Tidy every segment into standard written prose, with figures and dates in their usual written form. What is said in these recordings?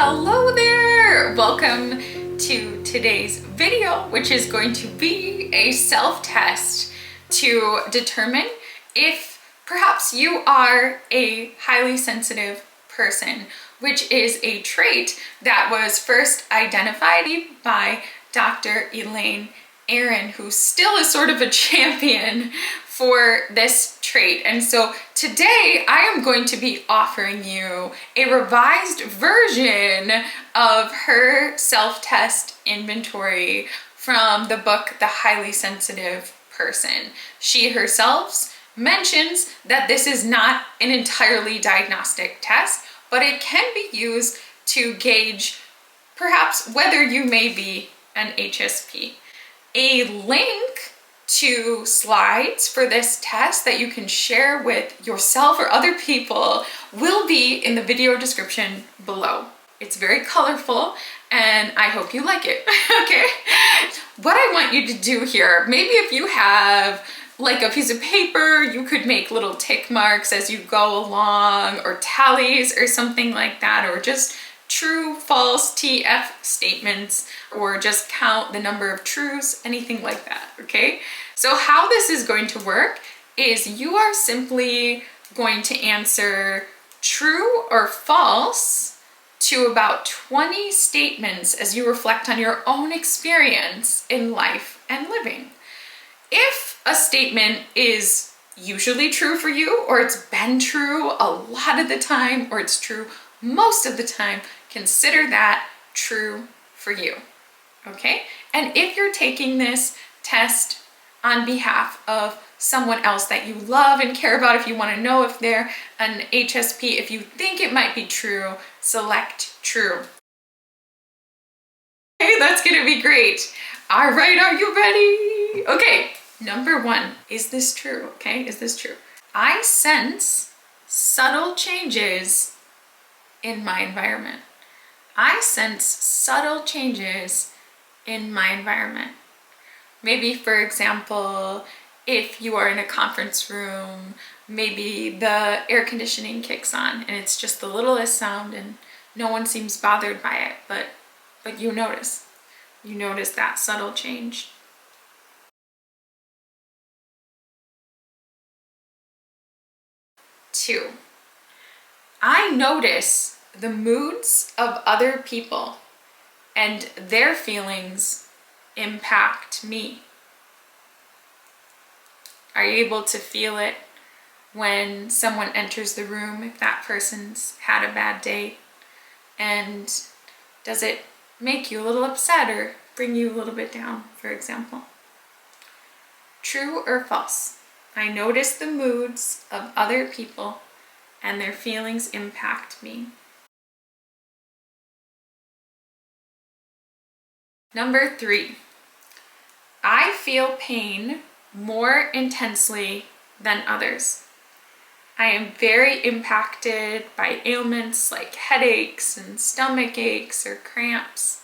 Hello there! Welcome to today's video, which is going to be a self-test to determine if perhaps you are a highly sensitive person, which is a trait that was first identified by Dr. Elaine Aron, who still is sort of a champion for this trait. And so today I am going to be offering you a revised version of her self-test inventory from the book The Highly Sensitive Person. She herself mentions that this is not an entirely diagnostic test, but it can be used to gauge perhaps whether you may be an HSP. A link to slides for this test that you can share with yourself or other people will be in the video description below. It's very colorful and I hope you like it. Okay, what I want you to do here, maybe if you have like a piece of paper, you could make little tick marks as you go along, or tallies or something like that, or just true, false, TF statements, or just count the number of trues, anything like that, okay? So how this is going to work is you are simply going to answer true or false to about 20 statements as you reflect on your own experience in life and living. If a statement is usually true for you, or it's been true a lot of the time, or it's true most of the time, consider that true for you, okay? And if you're taking this test on behalf of someone else that you love and care about, if you want to know if they're an HSP, if you think it might be true, select true. Okay, that's gonna be great. All right, are you ready? Okay, number one, is this true? Okay, is this true? I sense subtle changes in my environment. I sense subtle changes in my environment. Maybe, for example, if you are in a conference room, maybe the air conditioning kicks on and it's just the littlest sound and no one seems bothered by it, but you notice that subtle change. Two, I notice the moods of other people and their feelings impact me. Are you able to feel it when someone enters the room, if that person's had a bad day? And does it make you a little upset or bring you a little bit down, for example? True or false? I notice the moods of other people and their feelings impact me. Number three, I feel pain more intensely than others. I am very impacted by ailments like headaches and stomach aches or cramps.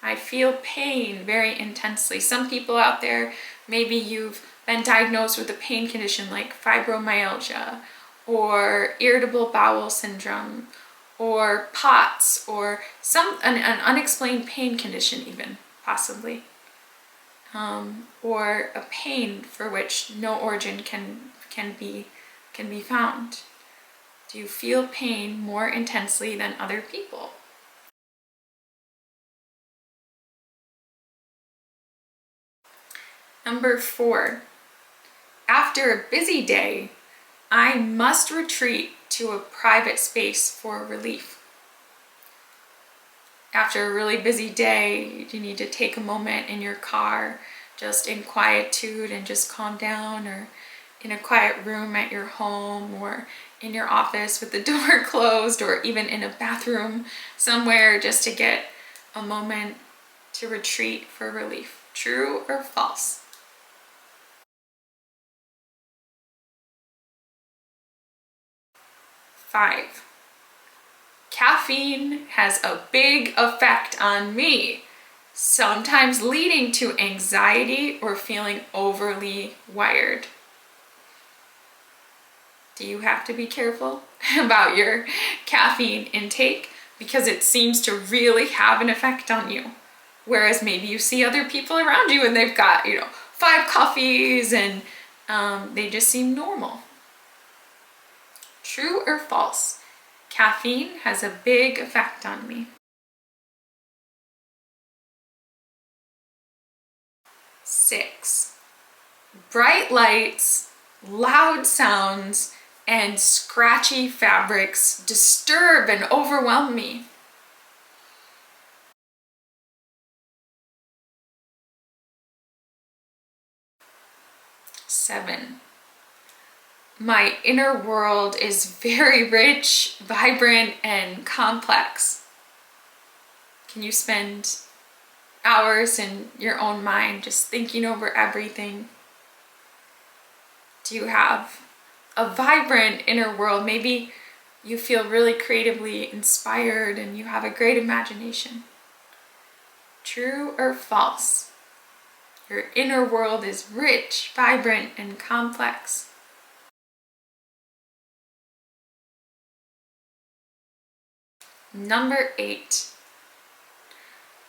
I feel pain very intensely. Some people out there, maybe you've been diagnosed with a pain condition like fibromyalgia or irritable bowel syndrome or POTS or an unexplained pain condition even, possibly. Or a pain for which no origin can be found. Do you feel pain more intensely than other people? Number four, after a busy day, I must retreat to a private space for relief. After a really busy day, you need to take a moment in your car, just in quietude, and just calm down, or in a quiet room at your home, or in your office with the door closed, or even in a bathroom somewhere, just to get a moment to retreat for relief. True or false? Five, caffeine has a big effect on me, sometimes leading to anxiety or feeling overly wired. Do you have to be careful about your caffeine intake? because it seems to really have an effect on you. Whereas maybe you see other people around you and they've got, 5 coffees and they just seem normal. True or false? Caffeine has a big effect on me. 6. Bright lights, loud sounds, and scratchy fabrics disturb and overwhelm me. 7. My inner world is very rich, vibrant, and complex. Can you spend hours in your own mind just thinking over everything? Do you have a vibrant inner world? Maybe you feel really creatively inspired and you have a great imagination. True or false? Your inner world is rich, vibrant, and complex. Number 8.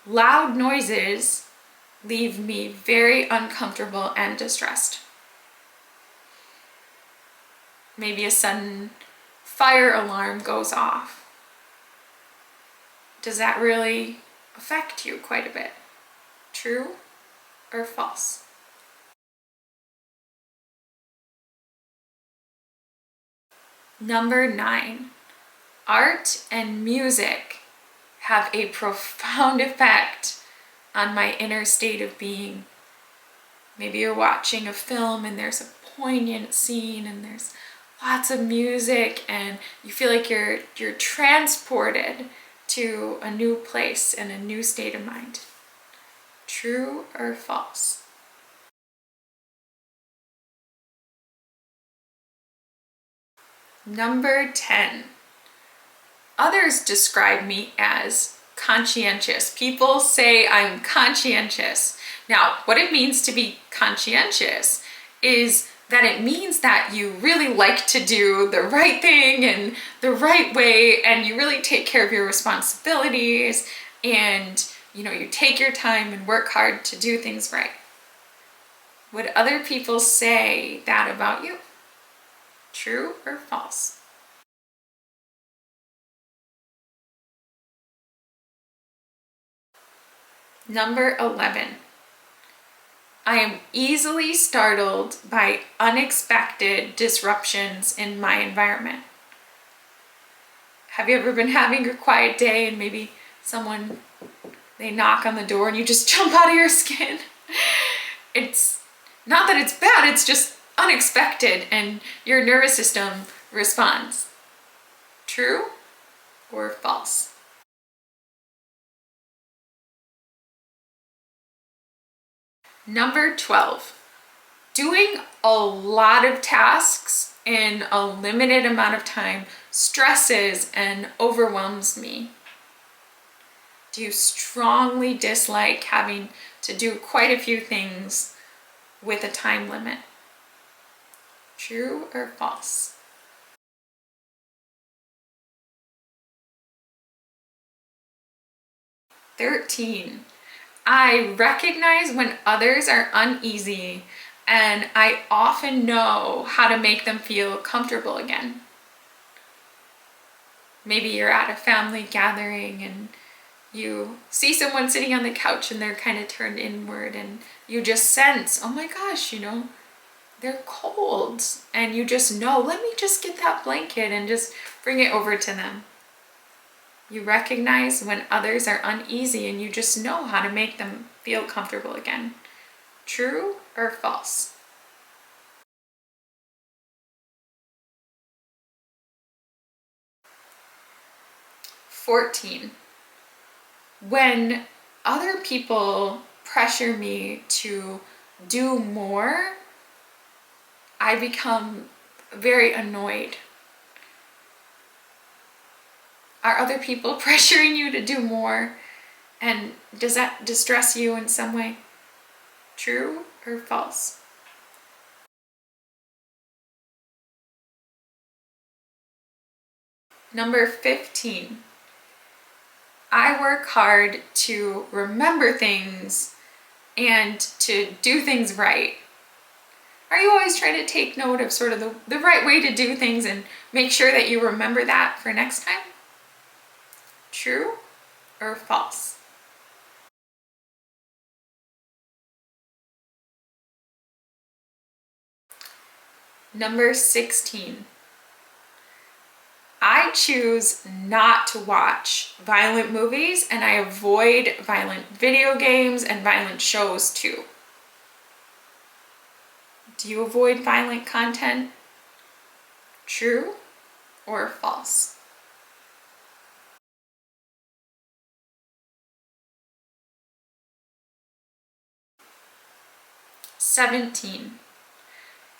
Loud noises leave me very uncomfortable and distressed. Maybe a sudden fire alarm goes off. Does that really affect you quite a bit? True or false? Number 9. Art and music have a profound effect on my inner state of being. Maybe you're watching a film and there's a poignant scene and there's lots of music and you feel like you're transported to a new place and a new state of mind. True or false? Number 10. Others describe me as conscientious. People say I'm conscientious. Now, what it means to be conscientious is that it means that you really like to do the right thing and the right way, and you really take care of your responsibilities, and you take your time and work hard to do things right. Would other people say that about you? True or false? Number 11. I am easily startled by unexpected disruptions in my environment. Have you ever been having a quiet day and maybe they knock on the door and you just jump out of your skin? It's not that it's bad, it's just unexpected and your nervous system responds. True or false? Number 12. Doing a lot of tasks in a limited amount of time stresses and overwhelms me. Do you strongly dislike having to do quite a few things with a time limit? True or false? "13. I recognize when others are uneasy and I often know how to make them feel comfortable again." Maybe you're at a family gathering and you see someone sitting on the couch and they're kind of turned inward and you just sense, oh my gosh, they're cold. And you just know, let me just get that blanket and just bring it over to them. You recognize when others are uneasy and you just know how to make them feel comfortable again. True or false? "14. When other people pressure me to do more, I become very annoyed." Are other people pressuring you to do more? And does that distress you in some way? True or false? Number 15. I work hard to remember things and to do things right. Are you always trying to take note of sort of the right way to do things and make sure that you remember that for next time? True or false? Number 16. I choose not to watch violent movies and I avoid violent video games and violent shows too. Do you avoid violent content? True or false? 17.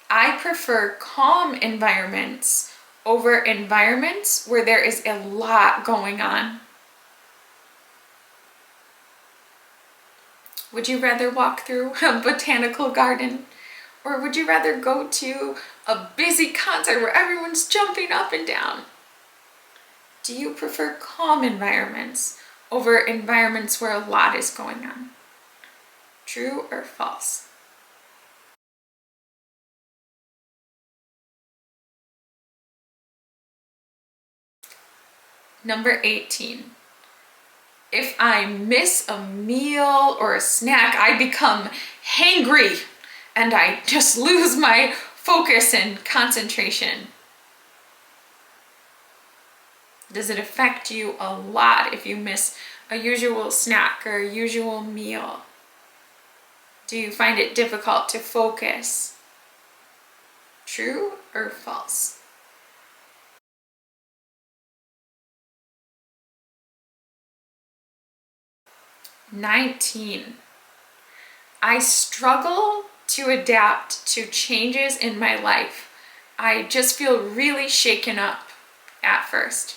I prefer calm environments over environments where there is a lot going on. Would you rather walk through a botanical garden? Or would you rather go to a busy concert where everyone's jumping up and down? Do you prefer calm environments over environments where a lot is going on? True or false? Number 18. If I miss a meal or a snack, I become hangry and I just lose my focus and concentration. Does it affect you a lot if you miss a usual snack or a usual meal? Do you find it difficult to focus? True or false? 19. I struggle to adapt to changes in my life. I just feel really shaken up at first.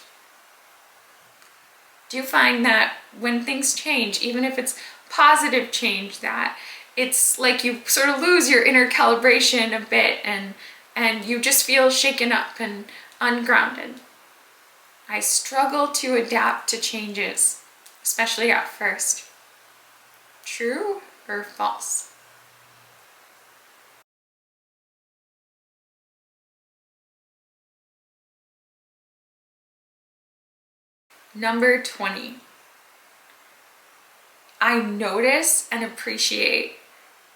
Do you find that when things change, even if it's positive change, that it's like you sort of lose your inner calibration a bit and you just feel shaken up and ungrounded? I struggle to adapt to changes, especially at first. True or false? Number 20. I notice and appreciate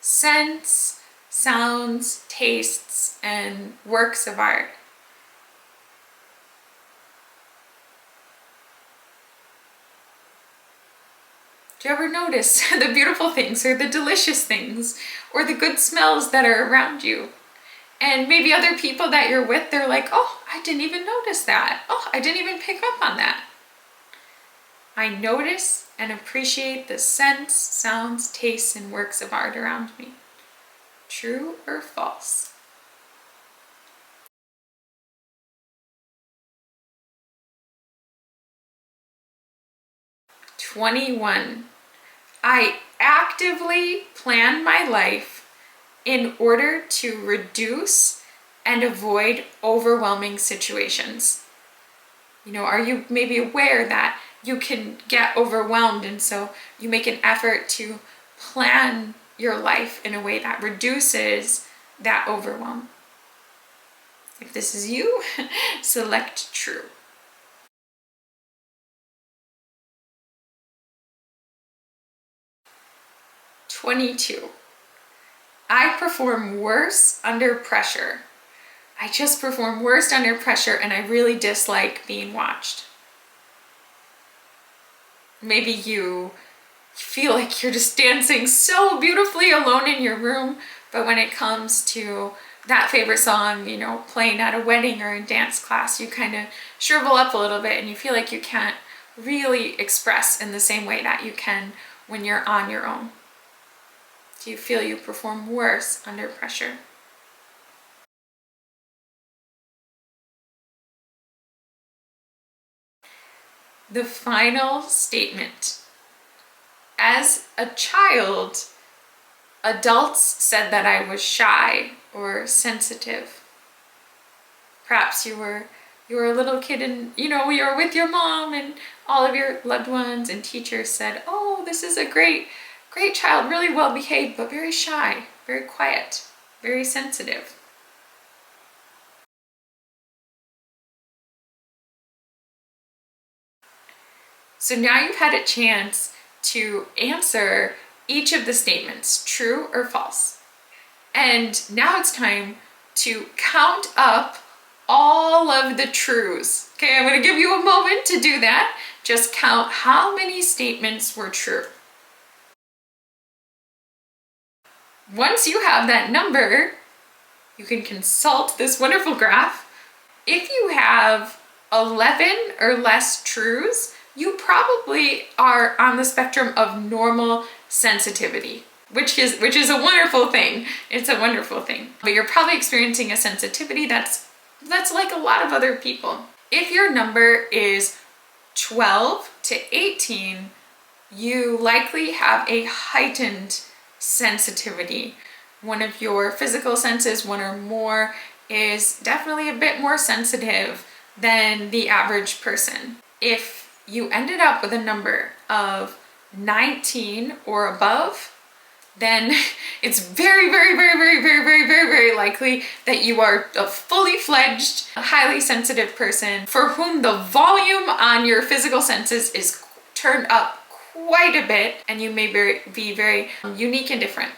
scents, sounds, tastes, and works of art. Do you ever notice the beautiful things or the delicious things or the good smells that are around you? And maybe other people that you're with, they're like, oh, I didn't even notice that. Oh, I didn't even pick up on that. I notice and appreciate the scents, sounds, tastes, and works of art around me. True or false? 21. I actively plan my life in order to reduce and avoid overwhelming situations. Are you maybe aware that you can get overwhelmed, and so you make an effort to plan your life in a way that reduces that overwhelm? If this is you, select true. 22. I perform worse under pressure. I just perform worse under pressure and I really dislike being watched. Maybe you feel like you're just dancing so beautifully alone in your room, but when it comes to that favorite song, playing at a wedding or a dance class, you kind of shrivel up a little bit and you feel like you can't really express in the same way that you can when you're on your own. Do you feel you perform worse under pressure? The final statement. As a child, adults said that I was shy or sensitive. Perhaps you were you were a little kid and you were with your mom and all of your loved ones and teachers said, oh, this is a great child, really well behaved, but very shy, very quiet, very sensitive. So now you've had a chance to answer each of the statements, true or false. And now it's time to count up all of the truths. Okay, I'm going to give you a moment to do that. Just count how many statements were true. Once you have that number, you can consult this wonderful graph. If you have 11 or less truths, you probably are on the spectrum of normal sensitivity, which is a wonderful thing. It's a wonderful thing. But you're probably experiencing a sensitivity that's like a lot of other people. If your number is 12 to 18, you likely have a heightened sensitivity. One of your physical senses, one or more, is definitely a bit more sensitive than the average person. If you ended up with a number of 19 or above, then it's very, very, very, very, very, very, very, very likely that you are a fully fledged, highly sensitive person for whom the volume on your physical senses is turned up quite a bit, and you may be very unique and different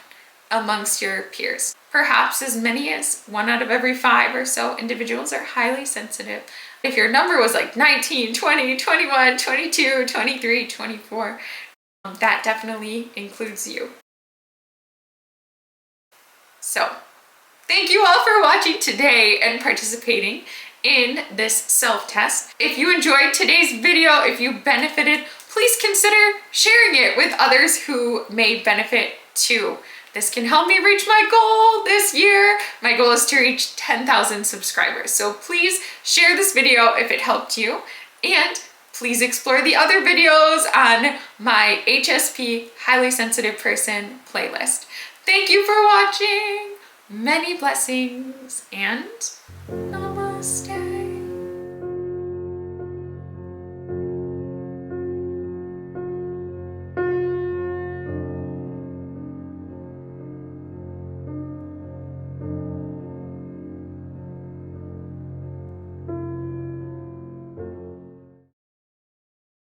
amongst your peers. Perhaps as many as 1 out of every 5 or so individuals are highly sensitive. If your number was like 19, 20, 21, 22, 23, 24, that definitely includes you. So, thank you all for watching today and participating in this self-test. If you enjoyed today's video, if you benefited, please consider sharing it with others who may benefit too. This can help me reach my goal this year. My goal is to reach 10,000 subscribers. So please share this video if it helped you, and please explore the other videos on my HSP Highly Sensitive Person playlist. Thank you for watching. Many blessings and namaste.